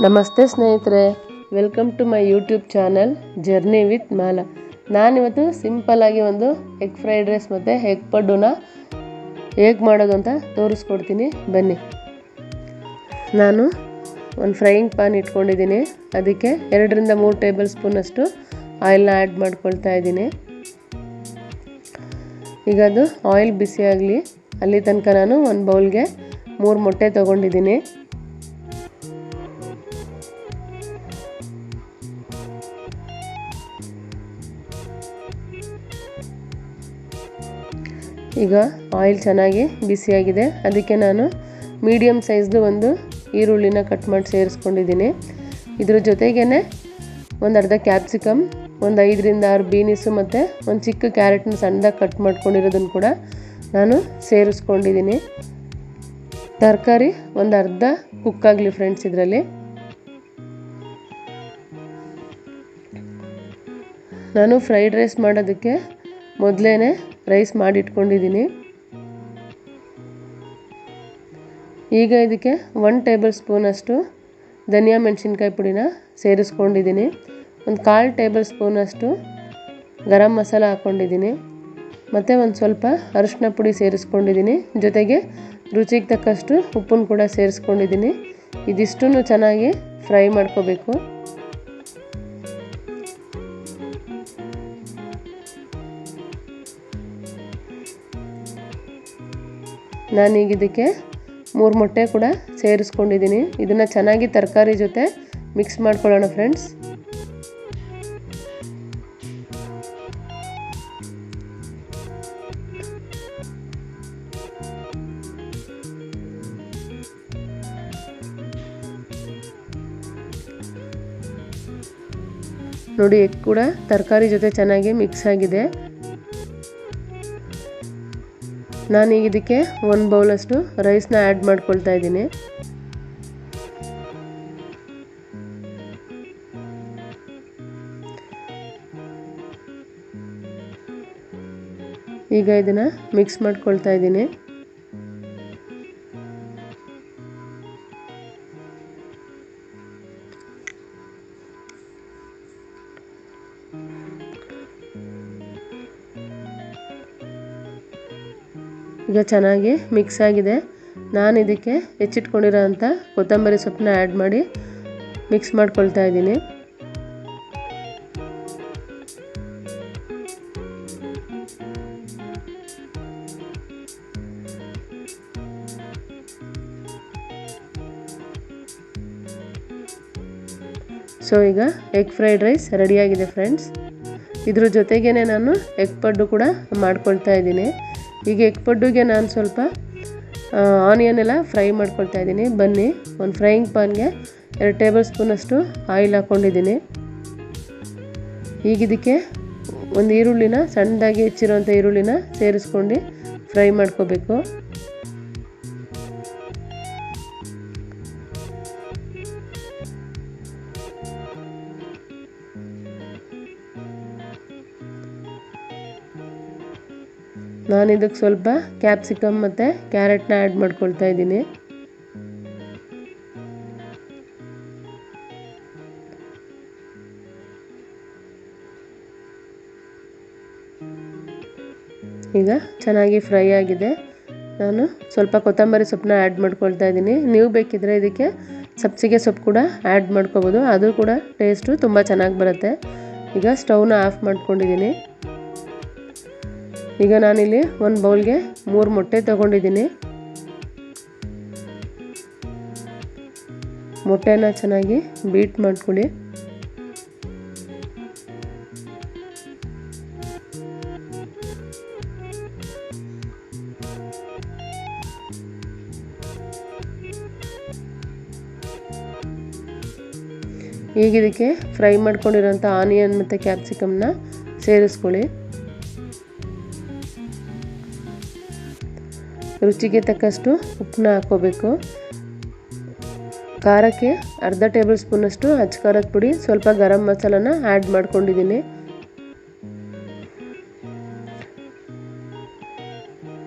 ನಮಸ್ತೆ ಸ್ನೇಹಿತರೆ, welcome to my YouTube channel journey with Mala. ನಾನಿವತ್ತು ಸಿಂಪಲ್ಲಾಗಿ ಒಂದು ಎಗ್ ಫ್ರೈಡ್ ರೈಸ್ ಮತ್ತು ಎಗ್ ಪಡ್ಡುನ ಹೇಗೆ ಮಾಡೋದು ಅಂತ ತೋರಿಸ್ಕೊಡ್ತೀನಿ, ಬನ್ನಿ. ನಾನು ಒಂದು ಫ್ರೈಯಿಂಗ್ ಪ್ಯಾನ್ ಇಟ್ಕೊಂಡಿದ್ದೀನಿ. ಅದಕ್ಕೆ 2-3 ಟೇಬಲ್ ಸ್ಪೂನಷ್ಟು ಆಯಿಲ್ನ ಆ್ಯಡ್ ಮಾಡ್ಕೊಳ್ತಾ ಇದ್ದೀನಿ. ಈಗ ಅದು ಆಯಿಲ್ ಬಿಸಿ ಆಗಲಿ, ಅಲ್ಲಿ ತನಕ ನಾನು ಒಂದು ಬೌಲ್ಗೆ 3 ಮೊಟ್ಟೆ ತೊಗೊಂಡಿದ್ದೀನಿ. ಈಗ ಆಯಿಲ್ ಚೆನ್ನಾಗಿ ಬಿಸಿಯಾಗಿದೆ. ಅದಕ್ಕೆ ನಾನು ಮೀಡಿಯಮ್ ಸೈಜ್ದು ಒಂದು ಈರುಳ್ಳಿನ ಕಟ್ ಮಾಡಿ ಸೇರಿಸ್ಕೊಂಡಿದ್ದೀನಿ. ಇದ್ರ ಜೊತೆಗೇ ಒಂದು ಅರ್ಧ ಕ್ಯಾಪ್ಸಿಕಮ್, ಒಂದು 5-6 ಬೀನಿಸು ಮತ್ತು ಒಂದು ಚಿಕ್ಕ ಕ್ಯಾರೆಟ್ನ ಸಣ್ಣದಾಗಿ ಕಟ್ ಮಾಡ್ಕೊಂಡಿರೋದನ್ನು ಕೂಡ ನಾನು ಸೇರಿಸ್ಕೊಂಡಿದ್ದೀನಿ. ತರಕಾರಿ ಒಂದು ಅರ್ಧ ಕುಕ್ ಆಗಲಿ ಫ್ರೆಂಡ್ಸ್. ಇದರಲ್ಲಿ ನಾನು ಫ್ರೈಡ್ ರೈಸ್ ಮಾಡೋದಕ್ಕೆ ಮೊದಲೇ ರೈಸ್ ಮಾಡಿಟ್ಕೊಂಡಿದ್ದೀನಿ. ಈಗ ಇದಕ್ಕೆ 1 ಟೇಬಲ್ ಸ್ಪೂನಷ್ಟು ಧನಿಯಾ ಮೆಣಸಿನ್ಕಾಯಿ ಪುಡಿನ ಸೇರಿಸ್ಕೊಂಡಿದ್ದೀನಿ. ಒಂದು 1/4 ಟೇಬಲ್ ಸ್ಪೂನಷ್ಟು ಗರಂ ಮಸಾಲ ಹಾಕ್ಕೊಂಡಿದ್ದೀನಿ. ಮತ್ತು ಒಂದು ಸ್ವಲ್ಪ ಅರಿಶಿನ ಪುಡಿ ಸೇರಿಸ್ಕೊಂಡಿದ್ದೀನಿ. ಜೊತೆಗೆ ರುಚಿಗೆ ತಕ್ಕಷ್ಟು ಉಪ್ಪನ್ನು ಕೂಡ ಸೇರಿಸ್ಕೊಂಡಿದ್ದೀನಿ. ಇದಿಷ್ಟನ್ನು ಚೆನ್ನಾಗಿ ಫ್ರೈ ಮಾಡ್ಕೋಬೇಕು. ನಾನೀಗ ಇದಕ್ಕೆ 3 ಮೊಟ್ಟೆ ಕೂಡ ಸೇರಿಸ್ಕೊಂಡಿದ್ದೀನಿ. ಇದನ್ನು ಚೆನ್ನಾಗಿ ತರಕಾರಿ ಜೊತೆ ಮಿಕ್ಸ್ ಮಾಡ್ಕೊಳ್ಳೋಣ ಫ್ರೆಂಡ್ಸ್. ನೋಡಿ, ಎಗ್ ಕೂಡ ತರಕಾರಿ ಜೊತೆ ಚೆನ್ನಾಗಿ ಮಿಕ್ಸ್ ಆಗಿದೆ. ನಾನೀಗ ಇದಕ್ಕೆ 1 ಬೌಲಷ್ಟು ರೈಸ್ನ ಆ್ಯಡ್ ಮಾಡ್ಕೊಳ್ತಾ ಇದ್ದೀನಿ. ಈಗ ಇದನ್ನು ಮಿಕ್ಸ್ ಮಾಡ್ಕೊಳ್ತಾ ಇದ್ದೀನಿ. ಈಗ ಚೆನ್ನಾಗಿ ಮಿಕ್ಸ್ ಆಗಿದೆ. ನಾನು ಇದಕ್ಕೆ ಹೆಚ್ಚಿಟ್ಕೊಂಡಿರೋ ಅಂಥ ಕೊತ್ತಂಬರಿ ಸೊಪ್ಪನ್ನ ಆ್ಯಡ್ ಮಾಡಿ ಮಿಕ್ಸ್ ಮಾಡ್ಕೊಳ್ತಾ ಇದ್ದೀನಿ. ಸೊ ಈಗ ಎಗ್ ಫ್ರೈಡ್ ರೈಸ್ ರೆಡಿಯಾಗಿದೆ ಫ್ರೆಂಡ್ಸ್. ಇದ್ರ ಜೊತೆಗೇ ನಾನು ಎಗ್ ಪಡ್ಡು ಕೂಡ ಮಾಡ್ಕೊಳ್ತಾ ಇದ್ದೀನಿ. ಈಗ ಎಗ್ ಪಡ್ಡುಗೆ ನಾನು ಸ್ವಲ್ಪ ಆನಿಯನ್ ಎಲ್ಲ ಫ್ರೈ ಮಾಡ್ಕೊಳ್ತಾ ಇದ್ದೀನಿ. ಬನ್ನಿ, ಒಂದು ಫ್ರೈಯಿಂಗ್ ಪ್ಯಾನ್ಗೆ 2 ಟೇಬಲ್ ಸ್ಪೂನಷ್ಟು ಆಯಿಲ್ ಹಾಕ್ಕೊಂಡಿದ್ದೀನಿ. ಈಗ ಇದಕ್ಕೆ ಒಂದು ಈರುಳ್ಳಿನ ಸಣ್ಣದಾಗಿ ಹೆಚ್ಚಿರೋಂಥ ಈರುಳ್ಳಿನ ಸೇರಿಸ್ಕೊಂಡು ಫ್ರೈ ಮಾಡ್ಕೋಬೇಕು. ನಾನು ಇದಕ್ಕೆ ಸ್ವಲ್ಪ ಕ್ಯಾಪ್ಸಿಕಮ್ ಮತ್ತು ಕ್ಯಾರೆಟ್ನ ಆ್ಯಡ್ ಮಾಡ್ಕೊಳ್ತಾ ಇದ್ದೀನಿ. ಈಗ ಚೆನ್ನಾಗಿ ಫ್ರೈ ಆಗಿದೆ. ನಾನು ಸ್ವಲ್ಪ ಕೊತ್ತಂಬರಿ ಸೊಪ್ಪನ್ನ ಆ್ಯಡ್ ಮಾಡ್ಕೊಳ್ತಾ ಇದ್ದೀನಿ. ನೀವು ಬೇಕಿದ್ದರೆ ಇದಕ್ಕೆ ಸಬ್ಸಿಗೆ ಸೊಪ್ಪು ಕೂಡ ಆ್ಯಡ್ ಮಾಡ್ಕೋಬೋದು, ಅದು ಕೂಡ ಟೇಸ್ಟು ತುಂಬ ಚೆನ್ನಾಗಿ ಬರುತ್ತೆ. ಈಗ ಸ್ಟವ್ನ ಆಫ್ ಮಾಡ್ಕೊಂಡಿದ್ದೀನಿ. ಈಗ ನಾನಿಲ್ಲಿ ಒಂದು ಬೌಲ್ಗೆ 3 ಮೊಟ್ಟೆ ತೊಗೊಂಡಿದ್ದೀನಿ. ಮೊಟ್ಟೆನ ಚೆನ್ನಾಗಿ ಬೀಟ್ ಮಾಡ್ಕೊಳ್ಳಿ. ಈಗ ಇದಕ್ಕೆ ಫ್ರೈ ಮಾಡ್ಕೊಂಡಿರೋಂಥ ಆನಿಯನ್ ಮತ್ತು ಕ್ಯಾಪ್ಸಿಕಮ್ನ ಸೇರಿಸ್ಕೊಳ್ಳಿ. ರುಚಿಗೆ ತಕ್ಕಷ್ಟು ಉಪ್ಪನ್ನ ಹಾಕ್ಕೋಬೇಕು. ಖಾರಕ್ಕೆ ಅರ್ಧ ಟೇಬಲ್ ಸ್ಪೂನಷ್ಟು ಅಚ್ಚ ಖಾರದ ಪುಡಿ, ಸ್ವಲ್ಪ ಗರಂ ಮಸಾಲನ ಆ್ಯಡ್ ಮಾಡ್ಕೊಂಡಿದ್ದೀನಿ.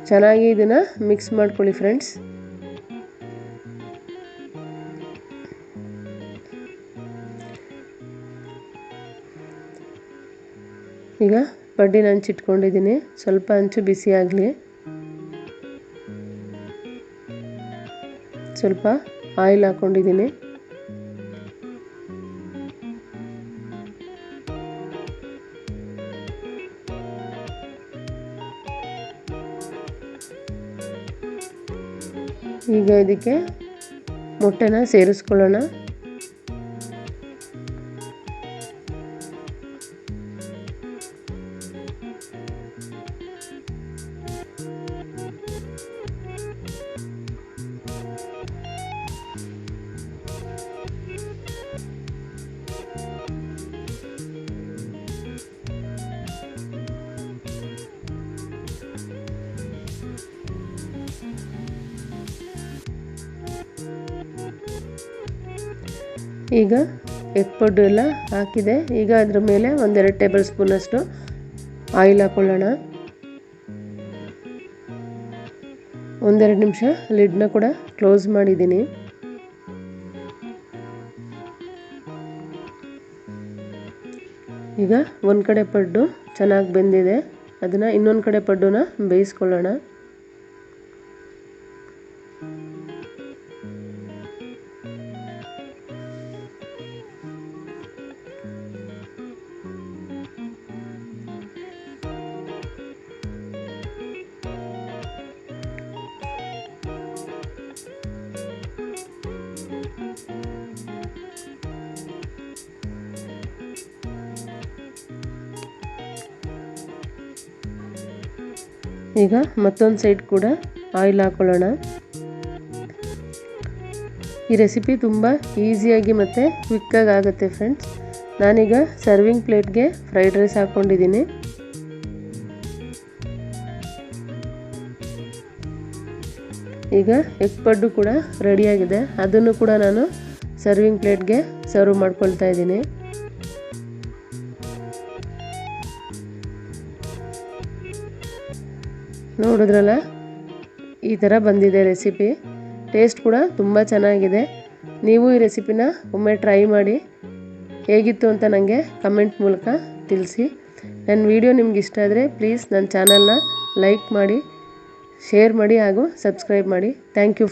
ಚೆನ್ನಾಗಿ ಇದನ್ನು ಮಿಕ್ಸ್ ಮಾಡ್ಕೊಳ್ಳಿ ಫ್ರೆಂಡ್ಸ್. ಈಗ ಪಡ್ಡಿನ ಹಂಚಿಟ್ಕೊಂಡಿದ್ದೀನಿ, ಸ್ವಲ್ಪ ಹಂಚು ಬಿಸಿ ಆಗಲಿ. ಸ್ವಲ್ಪ ಆಯಿಲ್ ಹಾಕ್ಕೊಂಡಿದ್ದೀನಿ. ಈಗ ಇದಕ್ಕೆ ಮೊಟ್ಟೆನ ಸೇರಿಸ್ಕೊಳ್ಳೋಣ. ಈಗ ಎಗ್ ಪೌಡ್ರ್ ಎಲ್ಲ ಹಾಕಿದೆ. ಈಗ ಅದ್ರ ಮೇಲೆ 1-2 ಟೇಬಲ್ ಸ್ಪೂನಷ್ಟು ಆಯಿಲ್ ಹಾಕ್ಕೊಳ್ಳೋಣ. 1-2 ನಿಮಿಷ ಲಿಡ್ನ ಕೂಡ ಕ್ಲೋಸ್ ಮಾಡಿದ್ದೀನಿ. ಈಗ ಒಂದು ಕಡೆ ಪಡ್ಡು ಚೆನ್ನಾಗಿ ಬೆಂದಿದೆ, ಅದನ್ನು ಇನ್ನೊಂದು ಕಡೆ ಪಡ್ಡುನ ಬೇಯಿಸ್ಕೊಳ್ಳೋಣ. ಈಗ ಮತ್ತೊಂದು ಸೈಡ್ ಕೂಡ ಆಯಿಲ್ ಹಾಕ್ಕೊಳ್ಳೋಣ. ಈ ರೆಸಿಪಿ ತುಂಬ ಈಸಿಯಾಗಿ ಮತ್ತು ಕ್ವಿಕ್ಕಾಗಿ ಆಗುತ್ತೆ ಫ್ರೆಂಡ್ಸ್. ನಾನೀಗ ಸರ್ವಿಂಗ್ ಪ್ಲೇಟ್ಗೆ ಫ್ರೈಡ್ ರೈಸ್ ಹಾಕ್ಕೊಂಡಿದ್ದೀನಿ. ಈಗ ಎಗ್ ಪಡ್ಡು ಕೂಡ ರೆಡಿಯಾಗಿದೆ, ಅದನ್ನು ಕೂಡ ನಾನು ಸರ್ವಿಂಗ್ ಪ್ಲೇಟ್ಗೆ ಸರ್ವ್ ಮಾಡ್ಕೊಳ್ತಾ ಇದ್ದೀನಿ. ನೋಡಿದ್ರಲ್ಲ, ಈ ಥರ ಬಂದಿದೆ ರೆಸಿಪಿ. ಟೇಸ್ಟ್ ಕೂಡ ತುಂಬ ಚೆನ್ನಾಗಿದೆ. ನೀವು ಈ ರೆಸಿಪಿನ ಒಮ್ಮೆ ಟ್ರೈ ಮಾಡಿ ಹೇಗಿತ್ತು ಅಂತ ನನಗೆ ಕಮೆಂಟ್ ಮೂಲಕ ತಿಳಿಸಿ. ನನ್ನ ವಿಡಿಯೋ ನಿಮ್ಗೆ ಇಷ್ಟ ಆದರೆ ಪ್ಲೀಸ್ ನನ್ನ ಚಾನಲ್ನ ಲೈಕ್ ಮಾಡಿ, ಶೇರ್ ಮಾಡಿ ಹಾಗೂ ಸಬ್ಸ್ಕ್ರೈಬ್ ಮಾಡಿ. Thank you.